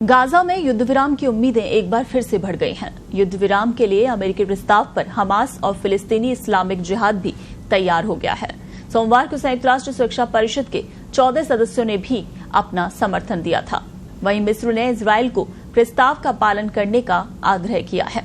Gaza में युद्ध विराम की उम्मीदें एक बार फिर से बढ़ गई हैं। युद्ध विराम के लिए अमेरिकी प्रस्ताव पर हमास और फिलिस्तीनी इस्लामिक जिहाद भी तैयार हो गया है। सोमवार को संयुक्त राष्ट्र सुरक्षा परिषद के 14 सदस्यों ने भी अपना समर्थन दिया था। वहीं मिस्र ने इजरायल को प्रस्ताव का पालन करने का आग्रह किया है।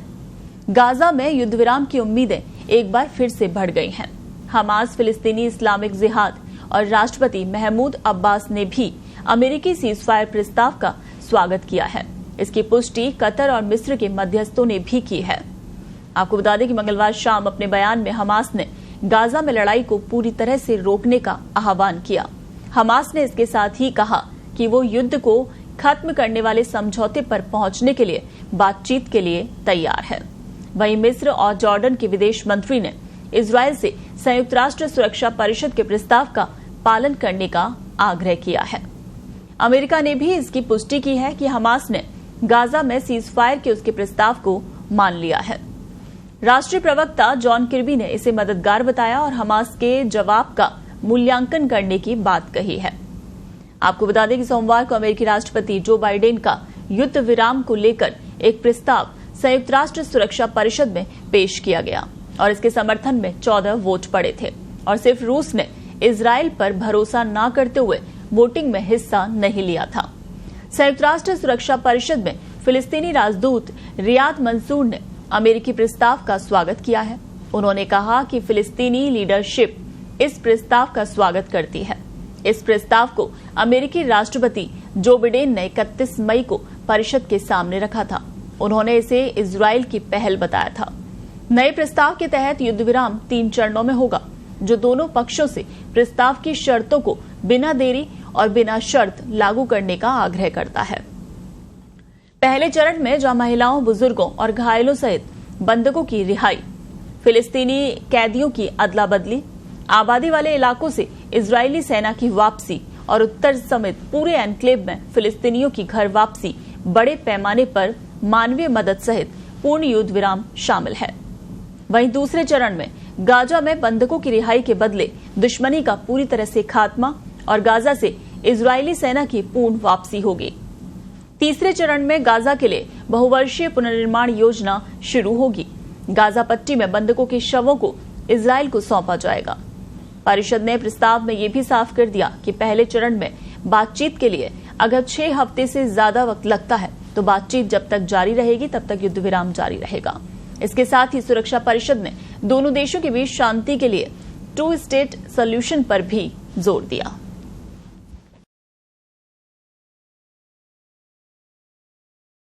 गाजा में युद्ध विराम की उम्मीदें एक बार फिर से बढ़ गई हैं। हमास, फिलिस्तीनी इस्लामिक जिहाद और राष्ट्रपति महमूद अब्बास ने भी अमेरिकी सीजफायर प्रस्ताव का स्वागत किया है। इसकी पुष्टि कतर और मिस्र के मध्यस्थों ने भी की है। आपको बता दें कि मंगलवार शाम अपने बयान में हमास ने गाजा में लड़ाई को पूरी तरह से रोकने का आह्वान किया। हमास ने इसके साथ ही कहा कि वो युद्ध को खत्म करने वाले समझौते पर पहुंचने के लिए बातचीत के लिए तैयार है। वहीं मिस्र और जॉर्डन के विदेश मंत्री ने इजरायल से संयुक्त राष्ट्र सुरक्षा परिषद के प्रस्ताव का पालन करने का आग्रह किया है। अमेरिका ने भी इसकी पुष्टि की है कि हमास ने गाजा में सीजफायर के उसके प्रस्ताव को मान लिया है। राष्ट्रीय प्रवक्ता जॉन किर्बी ने इसे मददगार बताया और हमास के जवाब का मूल्यांकन करने की बात कही है। आपको बता दें कि सोमवार को अमेरिकी राष्ट्रपति जो बाइडेन का युद्ध विराम को लेकर एक प्रस्ताव संयुक्त राष्ट्र सुरक्षा परिषद में पेश किया गया और इसके समर्थन में 14 वोट पड़े थे और सिर्फ रूस ने इजरायल पर भरोसा न करते हुए वोटिंग में हिस्सा नहीं लिया था। संयुक्त राष्ट्र सुरक्षा परिषद में फिलिस्तीनी राजदूत रियाद मंसूर ने अमेरिकी प्रस्ताव का स्वागत किया है। उन्होंने कहा कि फिलिस्तीनी लीडरशिप इस प्रस्ताव का स्वागत करती है। इस प्रस्ताव को अमेरिकी राष्ट्रपति जो बाइडेन ने 31 मई को परिषद के सामने रखा था। उन्होंने इसे इजरायल की पहल बताया था। नए प्रस्ताव के तहत युद्ध विराम 3 चरणों में होगा, जो दोनों पक्षों से प्रस्ताव की शर्तों को बिना देरी और बिना शर्त लागू करने का आग्रह करता है। पहले चरण में जहां महिलाओं, बुजुर्गों और घायलों सहित बंधकों की रिहाई, फिलिस्तीनी कैदियों की अदला बदली, आबादी वाले इलाकों से इजरायली सेना की वापसी और उत्तर समेत पूरे एनक्लेव में फिलिस्तीनियों की घर वापसी, बड़े पैमाने पर मानवीय मदद सहित पूर्ण युद्ध विराम शामिल है। वहीं दूसरे चरण में गाजा में बंधकों की रिहाई के बदले दुश्मनी का पूरी तरह से खात्मा और गाजा से इजरायली सेना की पूर्ण वापसी होगी। तीसरे चरण में गाजा के लिए बहुवर्षीय पुनर्निर्माण योजना शुरू होगी। गाजा पट्टी में बंधकों के शवों को इजरायल को सौंपा जाएगा। परिषद ने प्रस्ताव में यह भी साफ कर दिया कि पहले चरण में बातचीत के लिए अगर 6 हफ्ते से ज्यादा वक्त लगता है तो बातचीत जब तक जारी रहेगी तब तक युद्ध विराम जारी रहेगा। इसके साथ ही सुरक्षा परिषद ने दोनों देशों के बीच शांति के लिए 2 स्टेट सॉल्यूशन पर भी जोर दिया।